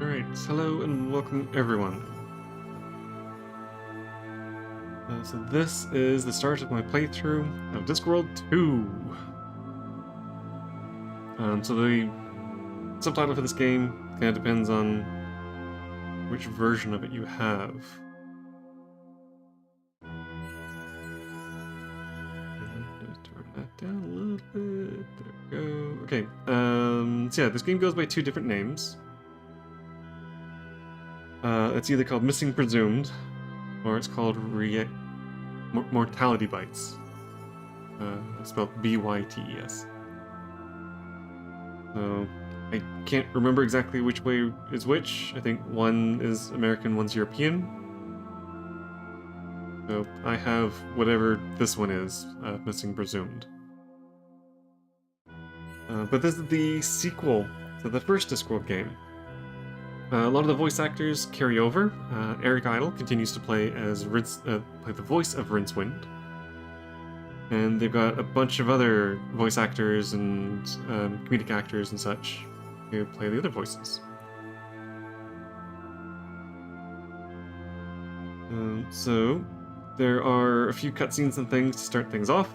Alright, hello and welcome everyone. So this is the start of my playthrough of Discworld 2. So the subtitle for this game kind of depends on which version of it you have. Turn that down a little bit. There we go. Okay, so yeah, this game goes by two different names. It's either called Missing Presumed, or it's called Mortality Bites. It's spelled B-Y-T-E-S. So, I can't remember exactly which way is which. I think one is American, one's European. So, I have whatever this one is, Missing Presumed. But this is the sequel to the first Discworld game. A lot of the voice actors carry over. Eric Idle continues to play as the voice of Rincewind. And they've got a bunch of other voice actors and comedic actors and such who play the other voices. So there are a few cutscenes and things to start things off.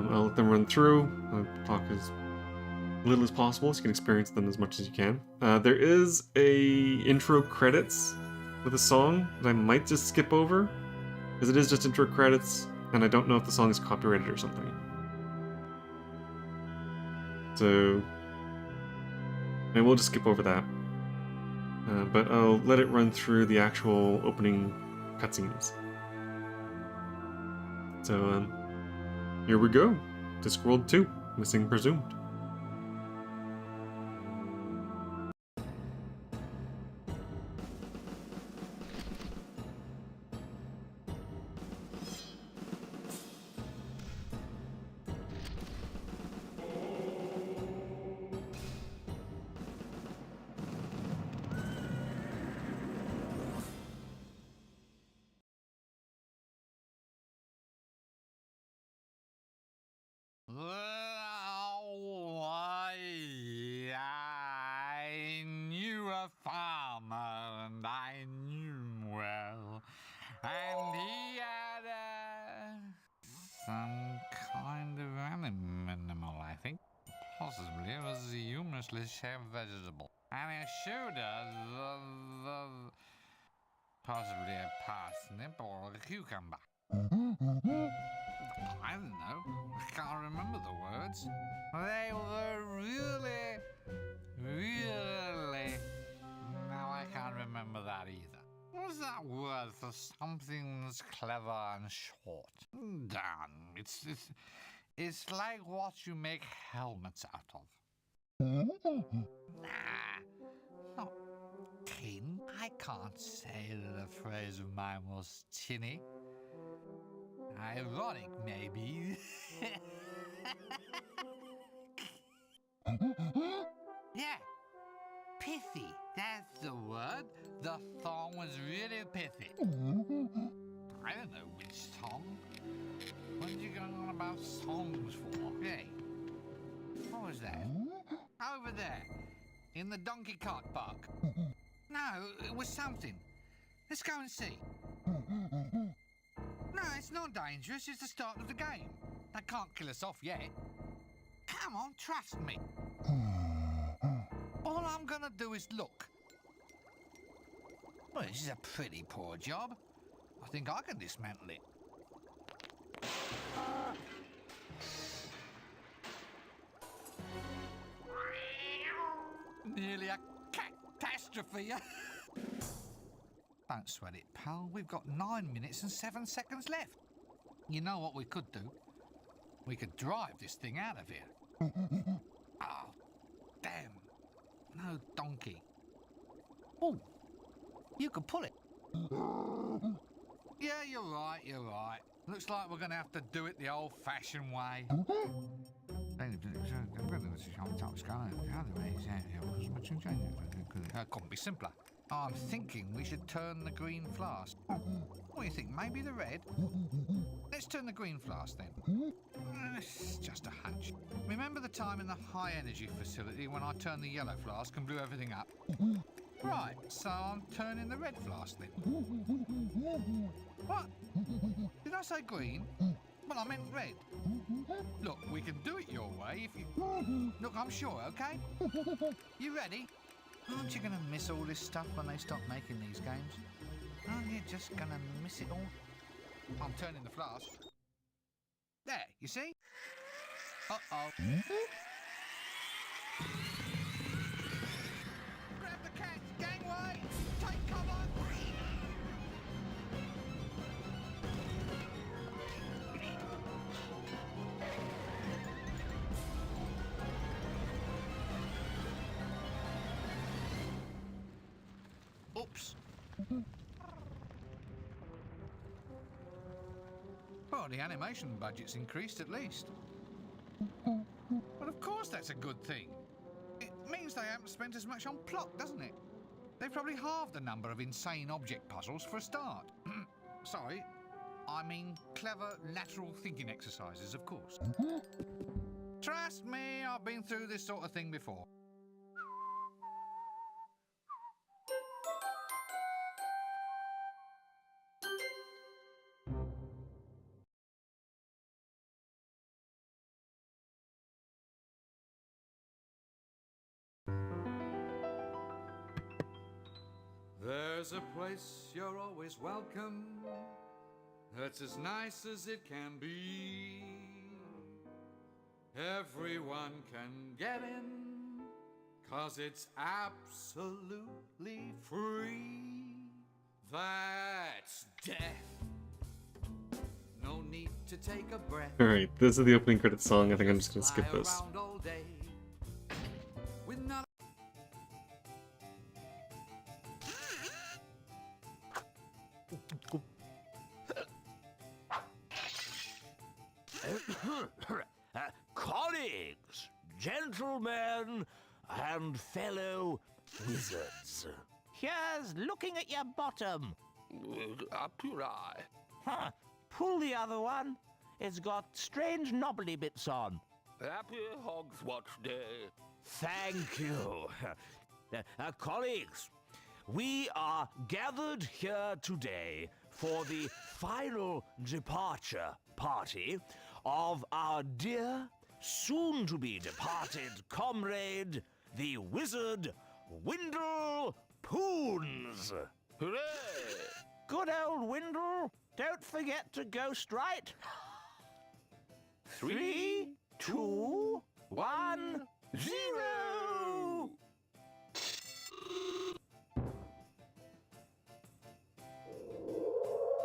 I'll let them run through. I'll talk as little as possible so you can experience them as much as you can. There is a intro credits with a song that I might just skip over, because it is just intro credits, and I don't know if the song is copyrighted or something. So I will just skip over that. But I'll let it run through the actual opening cutscenes. So here we go. Discworld 2, Missing Presumed. I knew a farmer, and I knew him well, and he had some kind of animal, I think. Possibly it was a humorously shaped vegetable, and it showed us possibly a parsnip or a cucumber. I don't know. I can't remember the words. They were really. Now I can't remember that either. What was that word for something that's clever and short? Damn, it's like what you make helmets out of. Nah, not tin. I can't say that a phrase of mine was tinny. Ironic, maybe. Yeah, pithy. That's the word. The song was really pithy. I don't know which song. What are you going on about songs for? Hey, what was that? Over there, in the donkey cart park. No, it was something. Let's go and see. No, it's not dangerous. It's the start of the game. They can't kill us off yet. Come on, trust me. All I'm gonna do is look. Well, this is a pretty poor job. I think I can dismantle it. Nearly a catastrophe. Don't sweat it, pal. We've got 9 minutes and 7 seconds left. You know what we could do? We could drive this thing out of here. Oh, damn. No donkey. Oh, you could pull it. Yeah, you're right. Looks like we're going to have to do it the old-fashioned way. Couldn't be simpler. I'm thinking we should turn the green flask. What do you think? Maybe the red? Let's turn the green flask then. It's just a hunch. Remember the time in the high energy facility when I turned the yellow flask and blew everything up? Right, so I'm turning the red flask then. What? Did I say green? Well, I meant red. Look, we can do it your way if you... Look, I'm sure, okay? You ready? Aren't you going to miss all this stuff when they stop making these games? Aren't you just going to miss it all? I'm turning the flask. There, you see? Uh-oh. Grab the cat, gangway! Take cover! Oops. Well, the animation budget's increased at least. Well, of course that's a good thing. It means they haven't spent as much on plot, doesn't it? They've probably halved the number of insane object puzzles for a start. Sorry, I mean clever lateral thinking exercises, of course. Trust me, I've been through this sort of thing before. There's a place you're always welcome, that's as nice as it can be. Everyone can get in, 'cause it's absolutely free. That's death. No need to take a breath. Alright, this is the opening credits song. I think I'm just gonna skip this. Lie around all day with not Colleagues, gentlemen, and fellow wizards. Here's looking at your bottom. Up your eye. Huh. Pull the other one. It's got strange knobbly bits on. Happy Hogs Watch Day. Thank you. Colleagues, we are gathered here today for the final departure party of our dear, soon-to-be departed comrade, the wizard Windle Poons. Hooray! Good old Windle, don't forget to ghost right. 3, 2, 1, 0!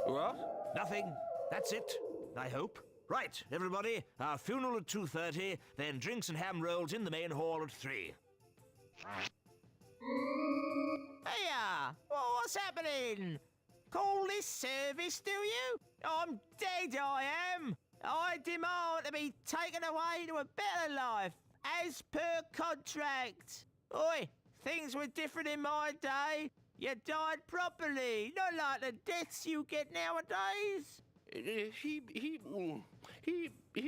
What? Nothing. That's it, I hope. Right, everybody, our funeral at 2:30, then drinks and ham rolls in the main hall at 3. Hiya! What's happening? Call this service, do you? I'm dead, I am. I demand to be taken away to a better life, as per contract. Oi, things were different in my day. You died properly, not like the deaths you get nowadays. He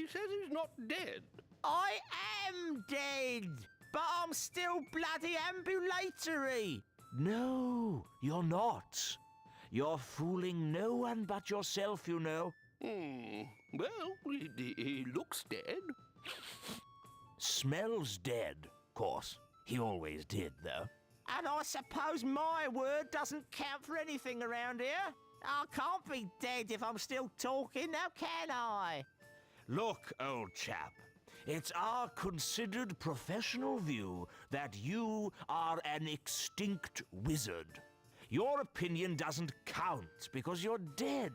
says he's not dead. I am dead, but I'm still bloody ambulatory. No, you're not. You're fooling no one but yourself, you know. Well, he looks dead. Smells dead, of course. He always did, though. And I suppose my word doesn't count for anything around here. I can't be dead if I'm still talking, now can I? Look, old chap, it's our considered professional view that you are an extinct wizard. Your opinion doesn't count because you're dead.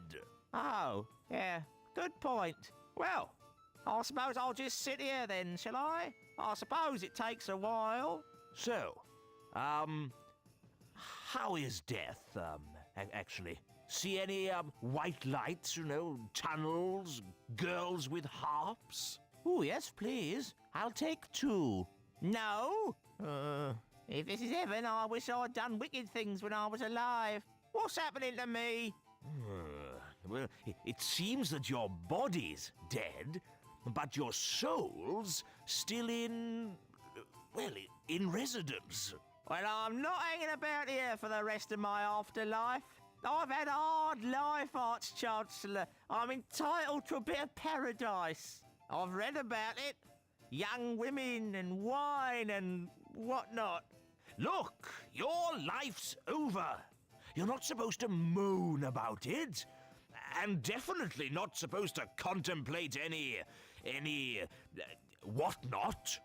Oh, yeah, good point. Well, I suppose I'll just sit here then, shall I? I suppose it takes a while. So, how is death, actually? See any, white lights, you know, tunnels, girls with harps? Oh, yes, please. I'll take 2. No? If this is heaven, I wish I'd done wicked things when I was alive. What's happening to me? Well, it seems that your body's dead, but your soul's still in... well, in residence. Well, I'm not hanging about here for the rest of my afterlife. I've had a hard life, Arch Chancellor. I'm entitled to a bit of paradise. I've read about it. Young women and wine and whatnot. Look, your life's over. You're not supposed to moan about it. And definitely not supposed to contemplate any whatnot.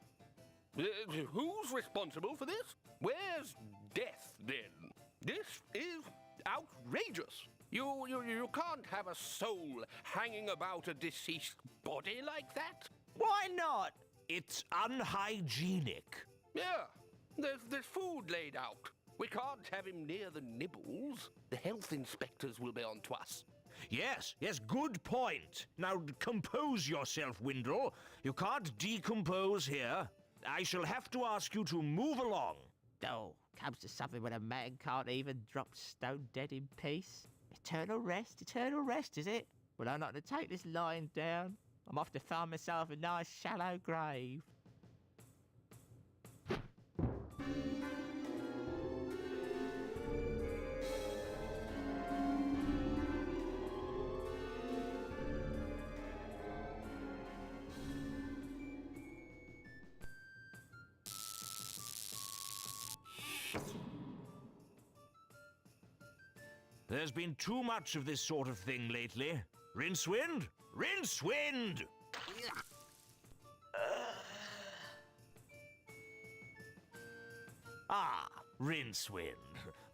Who's responsible for this? Where's death, then? This is outrageous. You can't have a soul hanging about a deceased body like that. Why not? It's unhygienic. Yeah, there's food laid out. We can't have him near the nibbles. The health inspectors will be on to us. Yes, good point. Now compose yourself, Windle. You can't decompose here. I shall have to ask you to move along. Oh, comes to something when a man can't even drop stone dead in peace. Eternal rest, is it? Well, I'm not to take this lying down. I'm off to find myself a nice shallow grave. There's been too much of this sort of thing lately. Rincewind? Rincewind! Ah, Rincewind.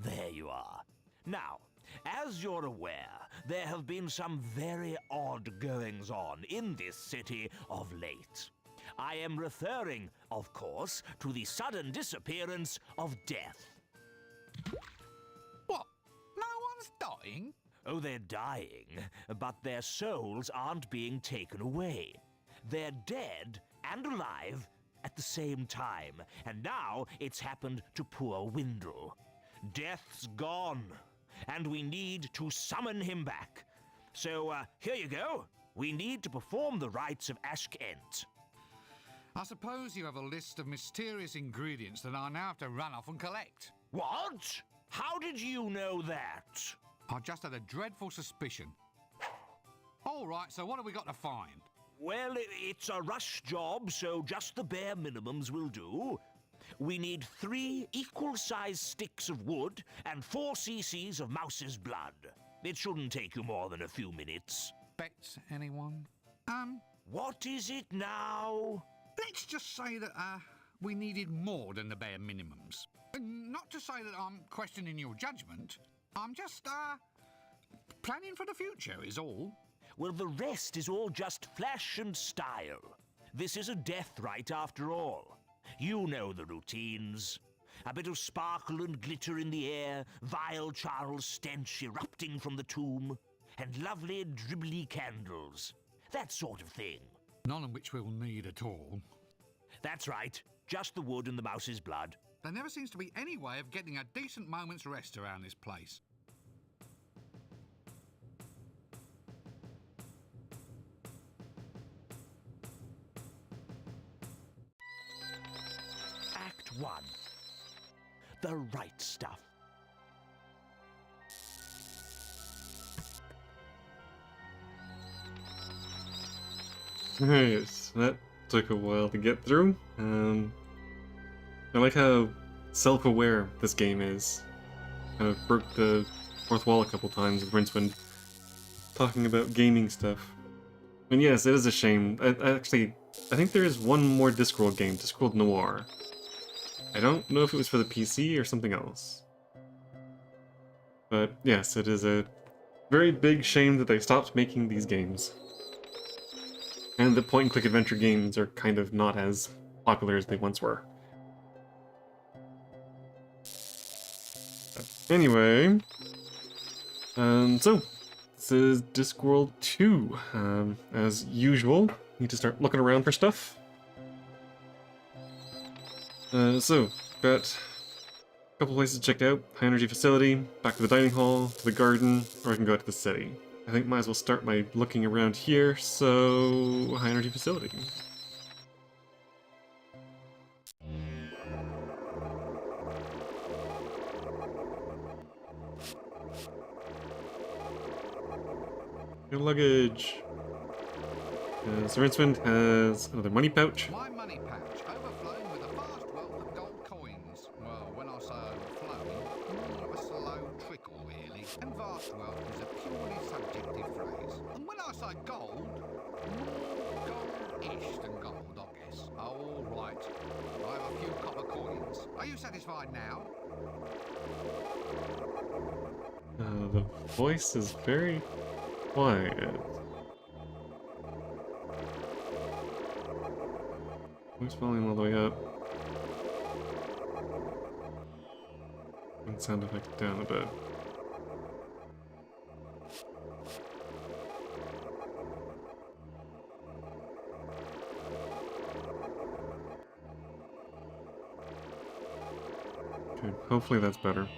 There you are. Now, as you're aware, there have been some very odd goings-on in this city of late. I am referring, of course, to the sudden disappearance of Death. What? No one's dying? Oh, they're dying, but their souls aren't being taken away. They're dead and alive at the same time, and now it's happened to poor Windle. Death's gone, and we need to summon him back. So, here you go. We need to perform the rites of Ashkent. I suppose you have a list of mysterious ingredients that I now have to run off and collect. What? How did you know that? I just had a dreadful suspicion. All right, so what have we got to find? Well, it's a rush job, so just the bare minimums will do. We need 3 equal-sized sticks of wood and 4 cc's of mouse's blood. It shouldn't take you more than a few minutes. Bets, anyone? What is it now? Let's just say that, we needed more than the bare minimums. Not to say that I'm questioning your judgment. I'm just, planning for the future is all. Well, the rest is all just flash and style. This is a death rite after all. You know the routines. A bit of sparkle and glitter in the air, vile Charles stench erupting from the tomb, and lovely dribbly candles. That sort of thing. None of which we'll need at all. That's right. Just the wood and the mouse's blood. There never seems to be any way of getting a decent moment's rest around this place. Act 1. The right stuff. Nice. That took a while to get through. I like how self-aware this game is. Kind of broke the fourth wall a couple times with Rincewind talking about gaming stuff. And yes, it is a shame. I think there is one more Discworld game, Discworld Noir. I don't know if it was for the PC or something else. But yes, it is a very big shame that they stopped making these games. And the point-and-click adventure games are kind of not as popular as they once were. Anyway, so this is Discworld 2. As usual, need to start looking around for stuff. So, got a couple places checked out. High energy facility, back to the dining hall, to the garden, or I can go out to the city. I think might as well start by looking around here. So, high energy facility. Good luggage. So Rincewind has another money pouch. My money pouch, overflowing with a vast wealth of gold coins. Well, when I say overflowing, more of a slow trickle, really. And vast wealth is a purely subjective phrase. And when I say gold, more gold-ish than gold, I guess. All right. I have a few copper coins. Are you satisfied now? The voice is very quiet. Voice volume all the way up. And sound effects down a bit. Okay, hopefully that's better.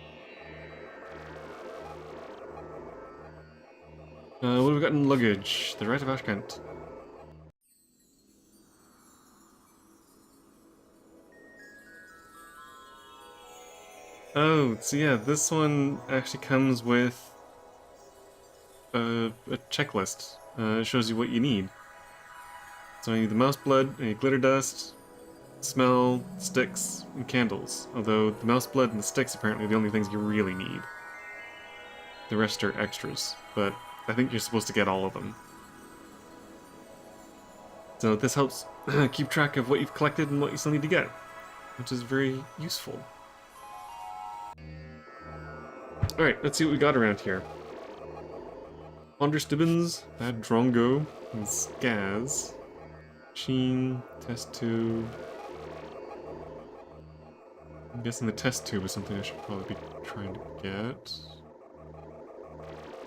What have we got in luggage? The Right of Ashkent. Oh, so yeah, this one actually comes with a checklist. It shows you what you need. So I need the mouse blood, I need glitter dust, smell, sticks, and candles. Although the mouse blood and the sticks apparently are the only things you really need. The rest are extras, but I think you're supposed to get all of them. So this helps keep track of what you've collected and what you still need to get, which is very useful. Alright, let's see what we got around here. Stibbins, Bad Drongo, and Skaz. Sheen, test tube. I'm guessing the test tube is something I should probably be trying to get.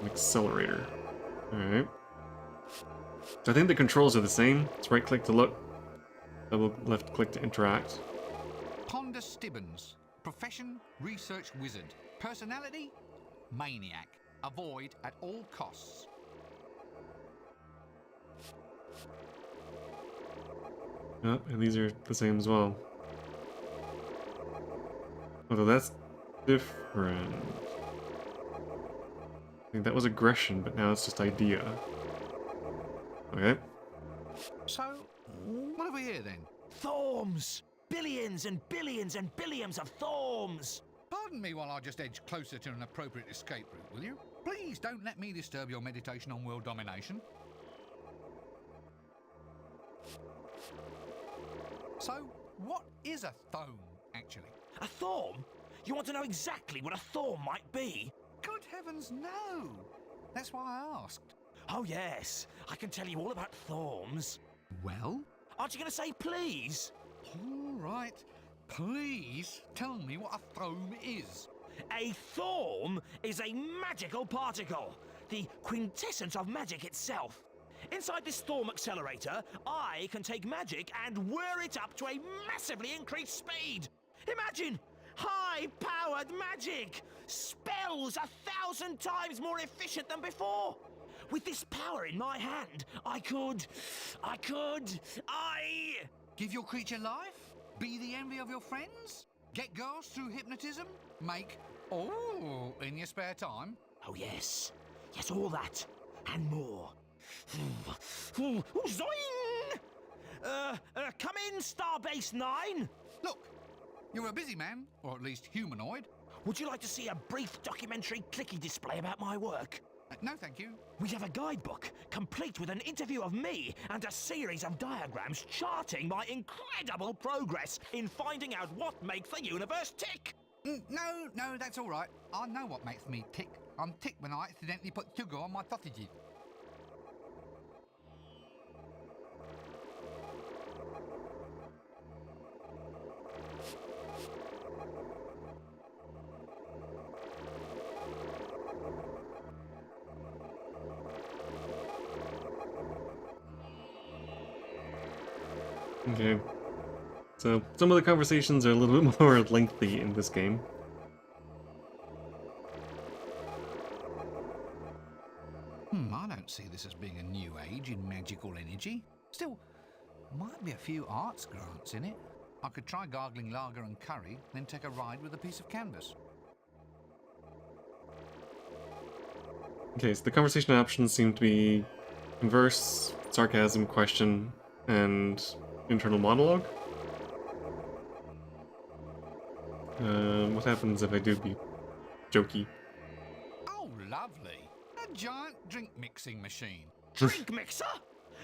An accelerator. Alright. So I think the controls are the same. It's right click to look, double left click to interact. Stibbins. Profession, research wizard. Personality, maniac. Avoid at all costs. Oh, and these are the same as well. Although that's different. I think that was aggression, but now it's just idea. Okay. So, what have we here then? Thorms! Billions and billions and billions of thorms! Pardon me while I just edge closer to an appropriate escape route, will you? Please don't let me disturb your meditation on world domination. So, what is a thome, actually? A thorm? You want to know exactly what a thorm might be? Good heavens, no! That's why I asked. Oh yes, I can tell you all about thorms. Well? Aren't you going to say please? All right. Please tell me what a thome is. A thorm is a magical particle, the quintessence of magic itself. Inside this thorm accelerator, I can take magic and whir it up to a massively increased speed. Imagine high-powered magic! Spells 1,000 times more efficient than before! With this power in my hand, I Give your creature life? Be the envy of your friends? Get girls through hypnotism? Make in your spare time? Oh yes, yes, all that, and more. Zoing! Come in, Starbase 9! Look, you're a busy man, or at least humanoid. Would you like to see a brief documentary clicky display about my work? No, thank you. We have a guidebook, complete with an interview of me and a series of diagrams charting my incredible progress in finding out what makes the universe tick. No, that's all right. I know what makes me tick. I'm ticked when I accidentally put sugar on my sausages. Okay. So, some of the conversations are a little bit more lengthy in this game. energy. Still, might be a few arts grants in it. I could try gargling lager and curry, then take a ride with a piece of canvas. Okay, so the conversation options seem to be converse, sarcasm, question, and internal monologue. What happens if I do be jokey? Oh, lovely. A giant drink mixing machine. Drink mixer?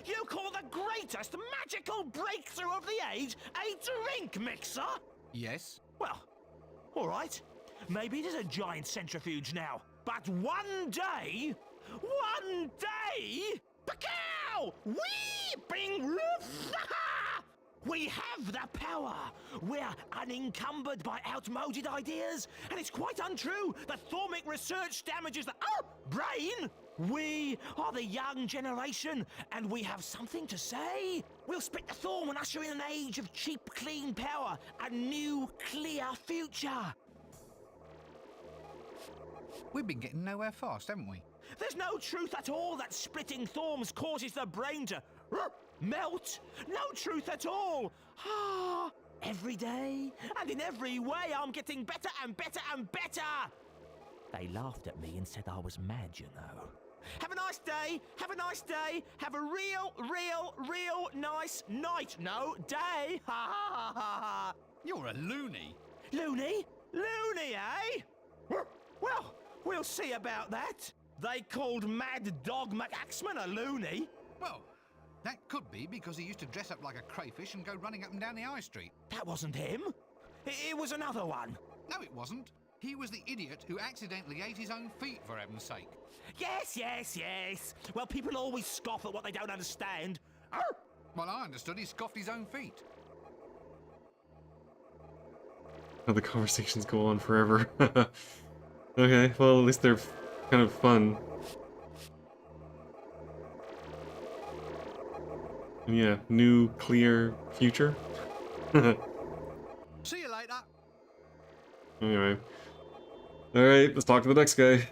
You call the greatest magical breakthrough of the age a drink mixer? Yes. Well, all right. Maybe it is a giant centrifuge now. But one day, Pacow! Weeping we have the power. We're unencumbered by outmoded ideas, and it's quite untrue that Thormic research damages the brain. We are the young generation, and we have something to say. We'll split the thorn and usher in an age of cheap, clean power, a new, clear future. We've been getting nowhere fast, haven't we? There's no truth at all that splitting thorns causes the brain to melt. No truth at all. Every day and in every way, I'm getting better and better and better. They laughed at me and said I was mad, you know. Have a nice day. Have a nice day. Have a real nice night. No, day. Ha ha ha ha. You're a loony. Loony? Loony, eh? Well, we'll see about that. They called Mad Dog McAxeman a loony. Well, that could be because he used to dress up like a crayfish and go running up and down the high street. That wasn't him. It was another one. No, it wasn't. He was the idiot who accidentally ate his own feet, for heaven's sake. Yes. Well, people always scoff at what they don't understand. Well, I understood he scoffed his own feet. Oh, the conversations go on forever. Okay, well, at least they're kind of fun. And yeah, new, clear future. See you later. Anyway. Alright, let's talk to the next guy.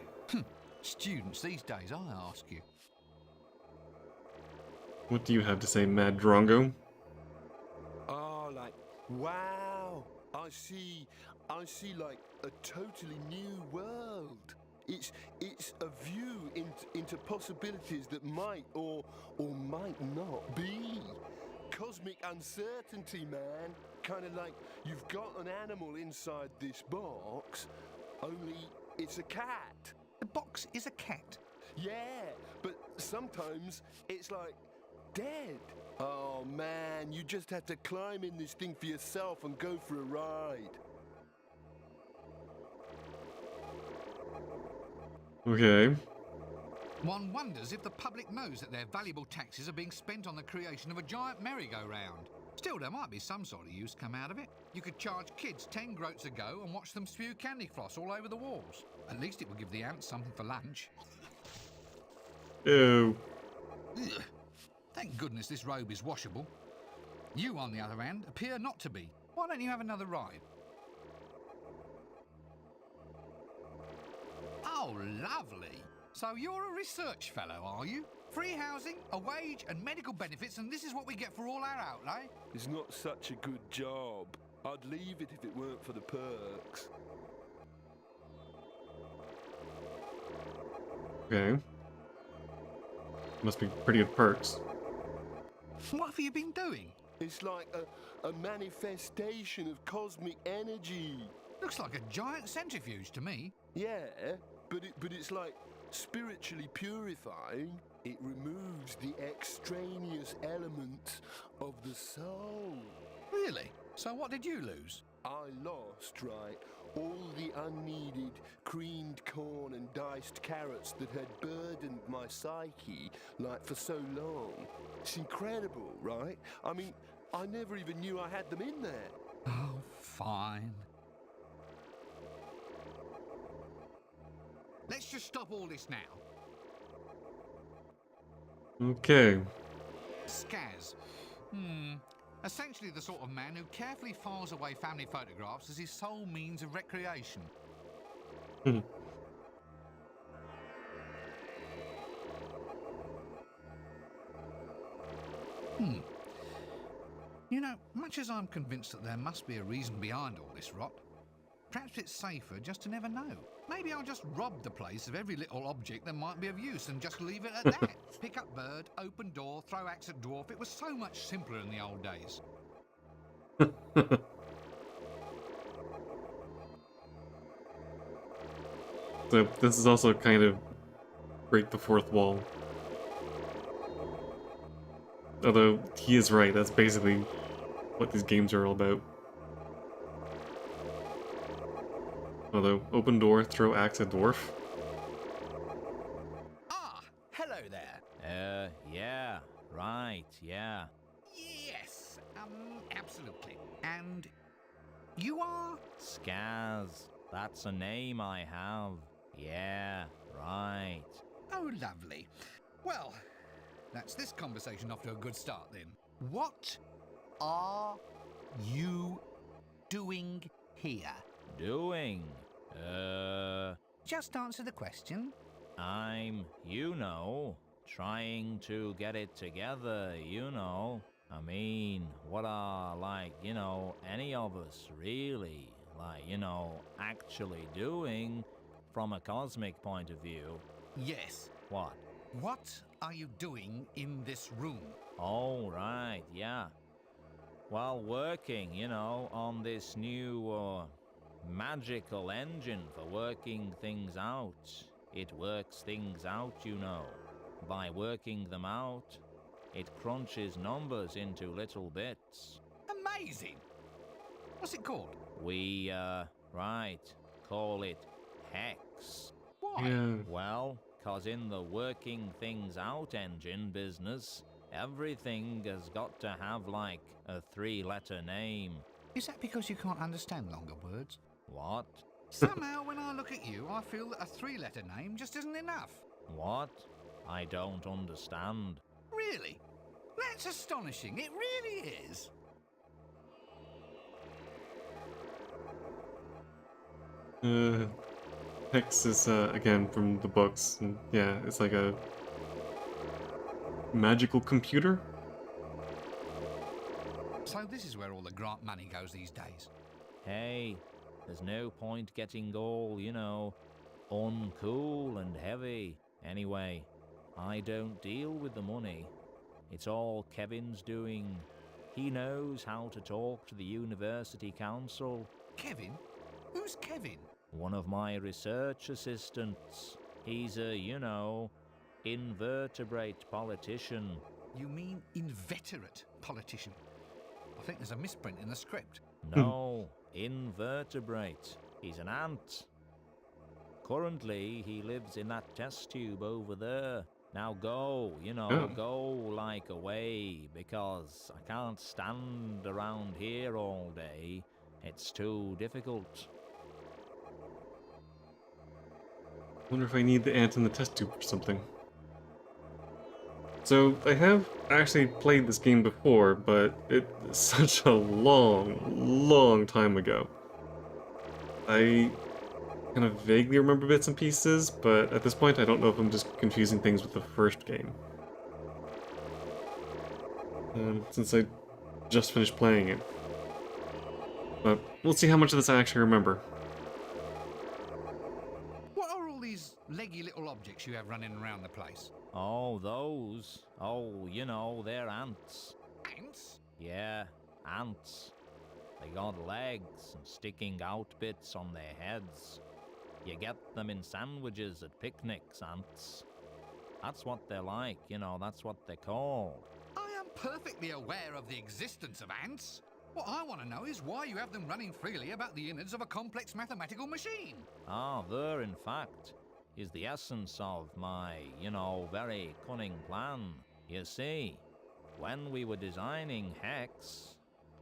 Students these days, I ask you. What do you have to say, Mad Drongo? Oh, like, wow, I see like a totally new world. It's a view into possibilities that might or might not be. Cosmic uncertainty, man. Kind of like you've got an animal inside this box, only it's a cat. The box is a cat. Yeah, but sometimes it's like dead. Oh man, you just have to climb in this thing for yourself and go for a ride. Okay. One wonders if the public knows that their valuable taxes are being spent on the creation of a giant merry-go-round. Still, there might be some sort of use come out of it. You could charge kids 10 groats a go and watch them spew candy floss all over the walls. At least it would give the ants something for lunch. Ew. Ugh. Thank goodness this robe is washable. You, on the other hand, appear not to be. Why don't you have another ride? Oh, lovely. So you're a research fellow, are you? Free housing, a wage and medical benefits, and this is what we get for all our outlay? It's not such a good job. I'd leave it if it weren't for the perks. Okay. Must be pretty good perks. What have you been doing? It's like a manifestation of cosmic energy. Looks like a giant centrifuge to me. Yeah, but it's like spiritually purifying. It removes the extraneous elements of the soul. Really? So what did you lose? I lost, right, all the unneeded creamed corn and diced carrots that had burdened my psyche, like, for so long. It's incredible, right? I mean, I never even knew I had them in there. Oh, fine. Let's just stop all this now. Okay. Skaz. Essentially the sort of man who carefully files away family photographs as his sole means of recreation. You know, much as I'm convinced that there must be a reason behind all this rot, perhaps it's safer just to never know. Maybe I'll just rob the place of every little object that might be of use and just leave it at that. Pick up bird, open door, throw axe at dwarf. It was so much simpler in the old days. So this is also kind of break the fourth wall. Although he is right, that's basically what these games are all about. Although, open door, throw axe at dwarf. Ah, hello there. Yeah, right, yeah. Yes, absolutely. And you are? Skaz, that's a name I have. Yeah, right. Oh, lovely. Well, that's this conversation off to a good start then. What are you doing here? Doing? Just answer the question. I'm, trying to get it together, I mean, what are, like, any of us really, like, actually doing from a cosmic point of view? Yes. What? What are you doing in this room? Oh, right, yeah. Well, working, on this new, magical engine for working things out. It works things out, By working them out, it crunches numbers into little bits. Amazing. What's it called? We, call it Hex. Why? Yeah. Well, 'cause in the working things out engine business, everything has got to have, like, a 3-letter name. Is that because you can't understand longer words? What? Somehow, when I look at you, I feel that a 3-letter name just isn't enough. What? I don't understand. Really? That's astonishing. It really is. Hex is, again, from the books, and yeah, it's like a magical computer? So this is where all the grant money goes these days. Hey, there's no point getting all, uncool and heavy. Anyway, I don't deal with the money. It's all Kevin's doing. He knows how to talk to the university council. Kevin? Who's Kevin? One of my research assistants. He's a, invertebrate politician. You mean inveterate politician? I think there's a misprint in the script. No, invertebrate. He's an ant. Currently, he lives in that test tube over there. Now go, go like away, because I can't stand around here all day. It's too difficult. Wonder if I need the ant in the test tube or something. So, I have actually played this game before, but it's such a long time ago. I kind of vaguely remember bits and pieces, but at this point I don't know if I'm just confusing things with the first game. Since I just finished playing it. But we'll see how much of this I actually remember. What are all these leggy little objects you have running around the place? Oh, those? Oh, they're ants. Ants? Yeah, ants. They got legs and sticking out bits on their heads. You get them in sandwiches at picnics, ants. That's what they're like, that's what they're called. I am perfectly aware of the existence of ants. What I want to know is why you have them running freely about the innards of a complex mathematical machine. Ah, there, in fact, is the essence of my, very cunning plan. You see, when we were designing Hex,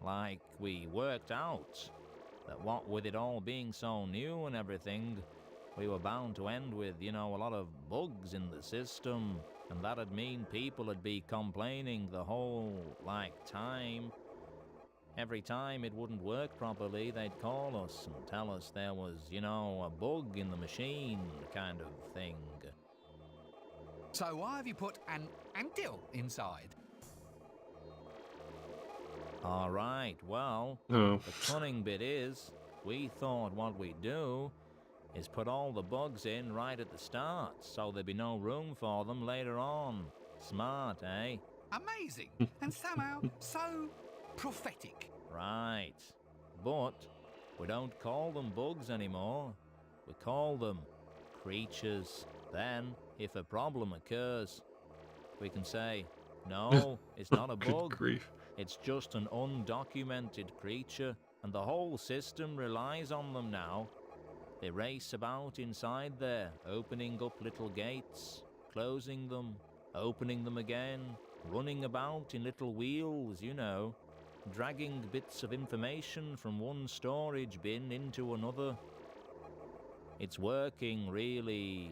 like, we worked out that what with it all being so new and everything, we were bound to end with, a lot of bugs in the system, and that'd mean people would be complaining the whole, time. Every time it wouldn't work properly, they'd call us and tell us there was, a bug in the machine kind of thing. So why have you put an antil inside? All right, well, Oh. the cunning bit is, we thought what we'd do is put all the bugs in right at the start, so there'd be no room for them later on. Smart, eh? Amazing. And somehow so prophetic. Right. But we don't call them bugs anymore. We call them creatures. Then, if a problem occurs, we can say, no, it's not a Good bug. grief. It's just an undocumented creature, and the whole system relies on them now. They race about inside there, opening up little gates, closing them, opening them again, running about in little wheels, you know, dragging bits of information from one storage bin into another. It's working really,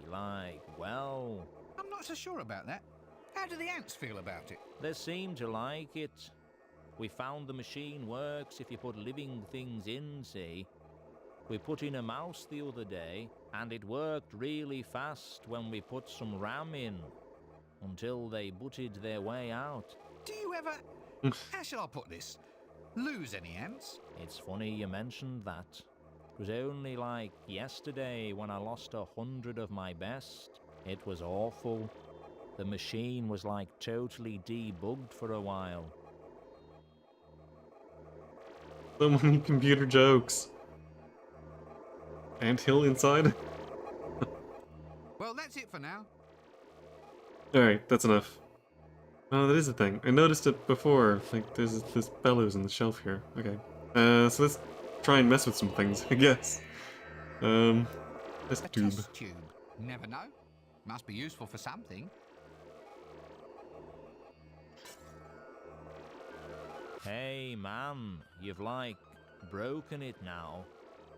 well. I'm not so sure about that. How do the ants feel about it? They seem to like it. We found the machine works if you put living things in, see. We put in a mouse the other day, and it worked really fast when we put some RAM in, until they butted their way out. Do you ever, how shall I put this, lose any ants? It's funny you mentioned that. It was only yesterday when I lost 100 of my best. It was awful. The machine was totally debugged for a while. So many computer jokes. Anthill inside? Well, that's it for now. Alright, that's enough. Oh, that is a thing. I noticed it before. There's this bellows on the shelf here. Okay. So let's try and mess with some things, I guess. This A tube. test tube. Never know. Must be useful for something. Hey man, you've broken it now.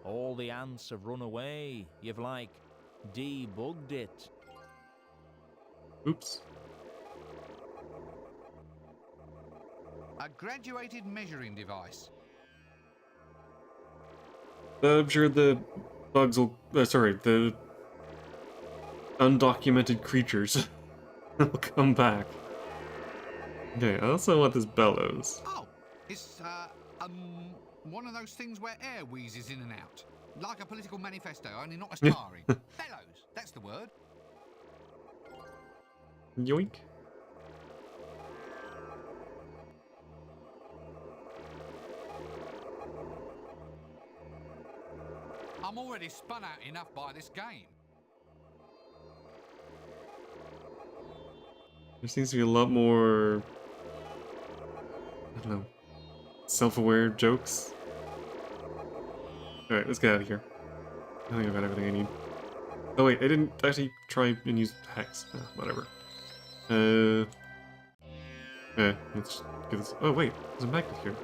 All the ants have run away. You've debugged it. Oops. A graduated measuring device. I'm sure the bugs will... the undocumented creatures will come back. Okay, I also want this bellows. Oh, it's, one of those things where air wheezes in and out. Like a political manifesto, only not as tiring. Bellows, that's the word. Yoink. I'm already spun out enough by this game. There seems to be a lot more... I don't know... self-aware jokes. Alright, let's get out of here. I think I've got everything I need. Oh wait, I didn't actually try and use hex. Whatever. Let's get this... Oh wait, there's a magnet here.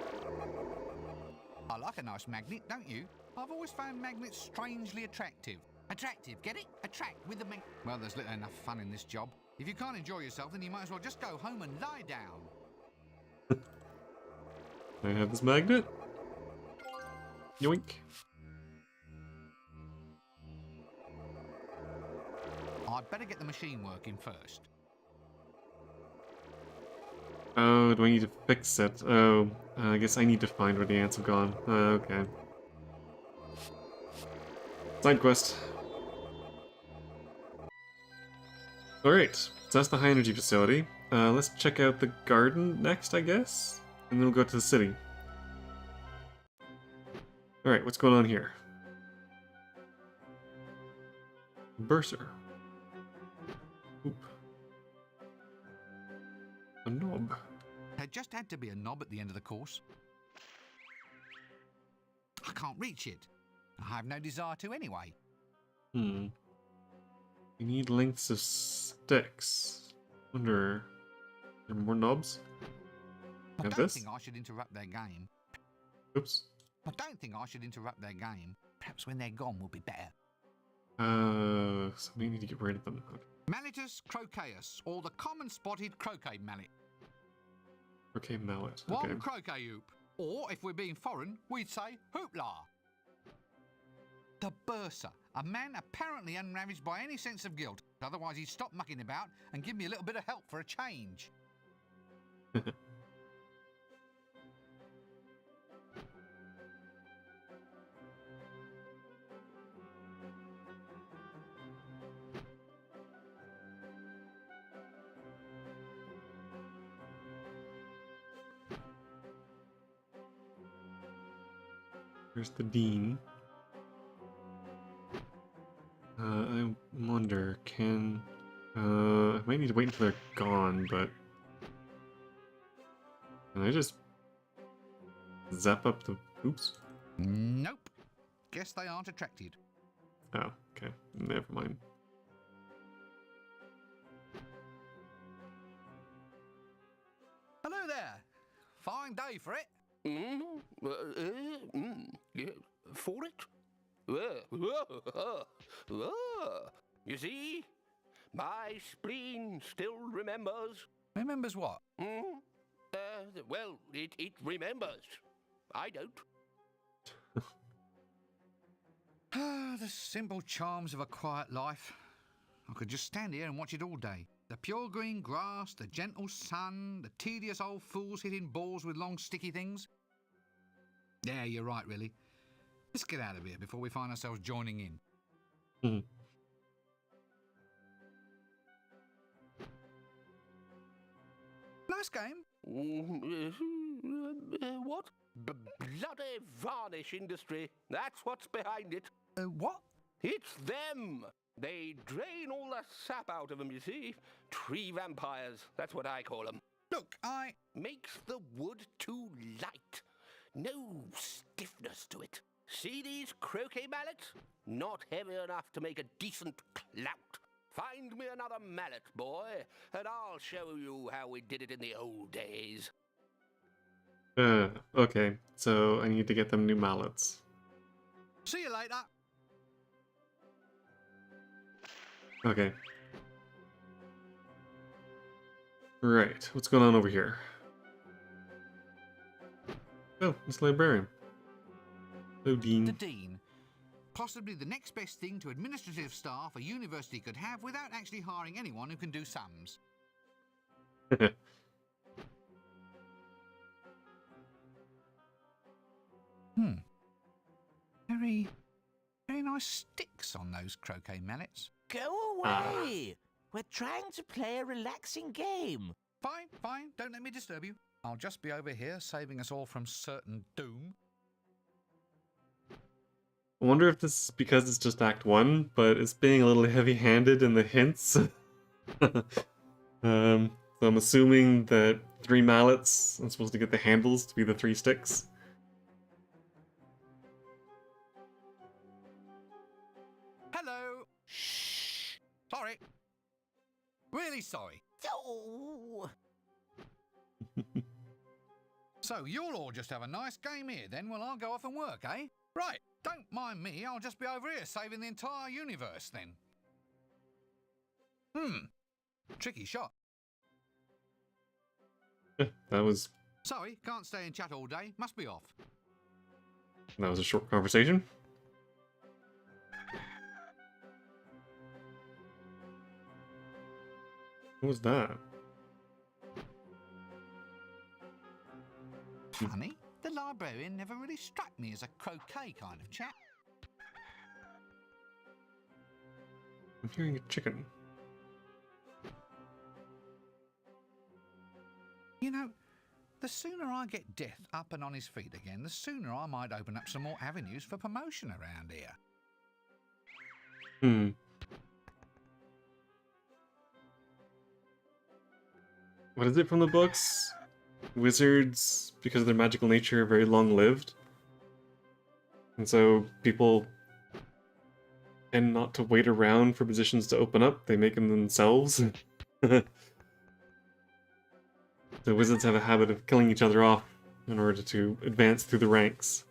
I like a nice magnet, don't you? I've always found magnets strangely attractive. Attractive, get it? Attract with the mag... Well, there's little enough fun in this job. If you can't enjoy yourself, then you might as well just go home and lie down. I have this magnet. Yoink. I'd better get the machine working first. Oh, do I need to fix it? Oh, I guess I need to find where the ants have gone. Okay. Side quest. Alright, so that's the high energy facility. Let's check out the garden next, I guess? And then we'll go to the city. Alright, what's going on here? Bursar. Oop. A knob. There just had to be a knob at the end of the course. I can't reach it. I have no desire to anyway. We need lengths of sticks. Wonder... Are there more knobs? I Have don't this? think I should interrupt their game. Oops. I don't think I should interrupt their game. Perhaps when they're gone will be better. So we need to get rid of them. Okay. Malletus crocaeus, or the common spotted croquet mallet. Okay, mallet. Okay. One croquet hoop. Or, if we're being foreign, we'd say hoopla. The bursar, a man apparently unravaged by any sense of guilt. Otherwise he'd stop mucking about and give me a little bit of help for a change. There's the dean. I wonder, can... I might need to wait until they're gone, but... Can I just... zap up the... Oops. Nope. Guess they aren't attracted. Oh, okay. Never mind. Hello there. Fine day for it. Yeah, for it? You see? My spleen still remembers. Remembers what? Well, it remembers. I don't. Ah, the simple charms of a quiet life. I could just stand here and watch it all day. The pure green grass, the gentle sun, the tedious old fools hitting balls with long sticky things. Yeah, you're right, really. Let's get out of here before we find ourselves joining in. Mhm. Nice game. What? Bloody varnish industry. That's what's behind it. What? It's them. They drain all the sap out of them, you see. Tree vampires, that's what I call them. Look, Makes the wood too light. No stiffness to it. See these croquet mallets? Not heavy enough to make a decent clout. Find me another mallet, boy, and I'll show you how we did it in the old days. Okay. So I need to get them new mallets. See you later. Okay. Right. What's going on over here? Oh, it's the librarian. Hello, Dean. The Dean. Possibly the next best thing to administrative staff a university could have without actually hiring anyone who can do sums. Very nice sticks on those croquet mallets. Go away! We're trying to play a relaxing game. Fine, don't let me disturb you. I'll just be over here saving us all from certain doom. I wonder if this is because it's just Act 1, but it's being a little heavy-handed in the hints. So I'm assuming that 3 mallets, I'm supposed to get the handles to be the 3 sticks. Hello. Shh! Sorry. Really sorry. Oh! So you'll all just have a nice game here then while I'll go off and work, eh? Right, don't mind me, I'll just be over here saving the entire universe then. Tricky shot. That was Sorry, can't stay and chat all day, must be off. a short conversation. What was that? Funny, the librarian never really struck me as a croquet kind of chap. I'm hearing a chicken. You know, the sooner I get Death up and on his feet again, the sooner I might open up some more avenues for promotion around here. What is it from the books? Wizards, because of their magical nature, are very long-lived. And so people tend not to wait around for positions to open up, they make them themselves. The wizards have a habit of killing each other off in order to advance through the ranks.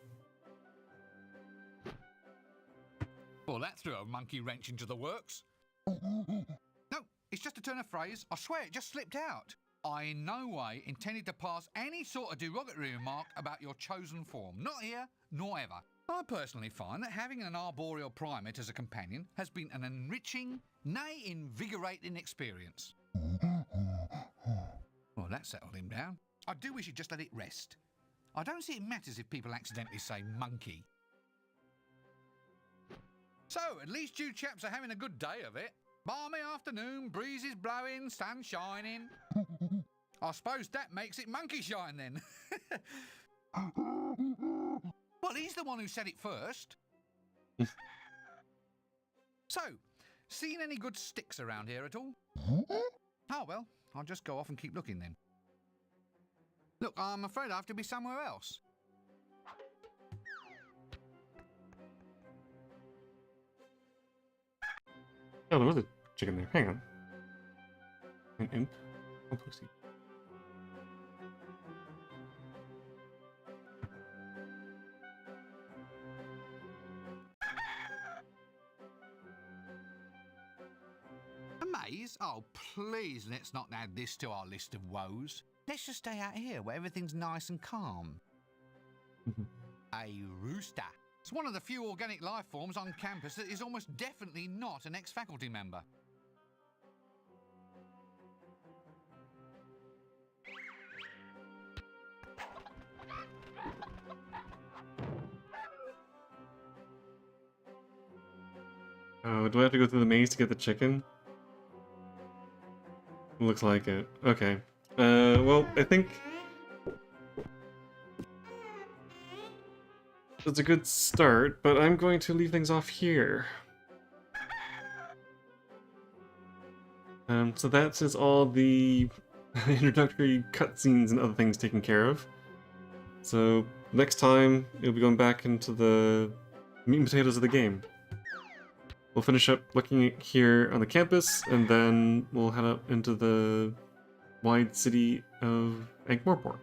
Well, that threw a monkey wrench into the works. No, it's just a turn of phrase. I swear it just slipped out. I in no way intended to pass any sort of derogatory remark about your chosen form. Not here, nor ever. I personally find that having an arboreal primate as a companion has been an enriching, nay invigorating experience. Well, that settled him down. I do wish he'd just let it rest. I don't see it matters if people accidentally say monkey. So, at least you chaps are having a good day of it. Balmy afternoon, breezes blowing, sun shining. I suppose that makes it monkey shine then. Well, he's the one who said it first. So, seen any good sticks around here at all? Oh, well, I'll just go off and keep looking then. Look, I'm afraid I have to be somewhere else. Oh, there was a chicken there. Hang on. An imp? Oh, pussy. A maze? Oh, please, let's not add this to our list of woes. Let's just stay out here where everything's nice and calm. A rooster. It's one of the few organic life forms on campus that is almost definitely not an ex-faculty member. Oh, do I have to go through the maze to get the chicken? Looks like it. Okay. Well, I think that's a good start, but I'm going to leave things off here. So that is all the introductory cutscenes and other things taken care of. So next time, you'll be going back into the meat and potatoes of the game. We'll finish up looking at here on the campus, and then we'll head up into the wide city of Ankh-Morpork.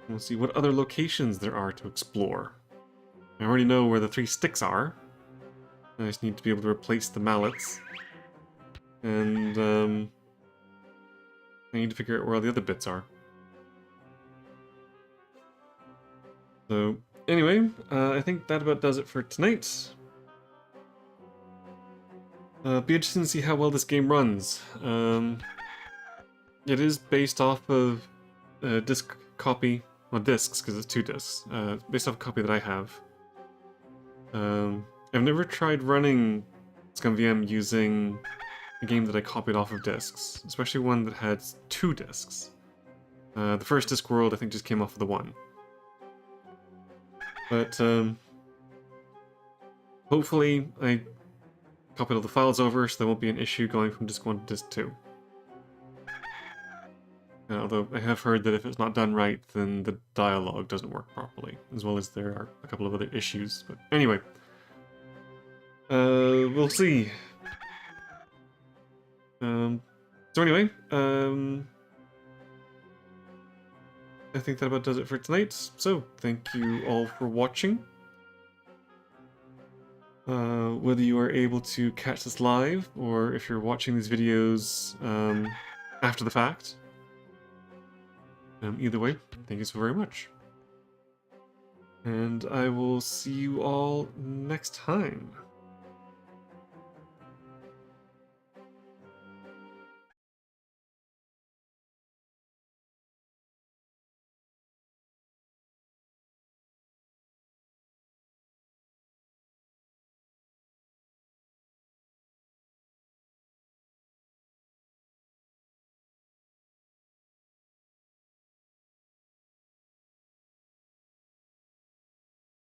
We'll see what other locations there are to explore. I already know where the 3 sticks are. I just need to be able to replace the mallets. And I need to figure out where all the other bits are. So, anyway, I think that about does it for tonight. Be interesting to see how well this game runs. It is based off of a disc copy, well, discs, because it's 2 discs, based off a copy that I have. I've never tried running ScumVM using a game that I copied off of discs, especially one that had 2 discs. The first Discworld, I think, just came off of the 1. But, hopefully, I copied all the files over, so there won't be an issue going from disc 1 to disc 2. Although I have heard that if it's not done right, then the dialogue doesn't work properly, as well as there are a couple of other issues. But anyway, we'll see. So anyway, I think that about does it for tonight. So thank you all for watching. Whether you are able to catch this live, or if you're watching these videos after the fact. Either way, thank you so very much. And I will see you all next time.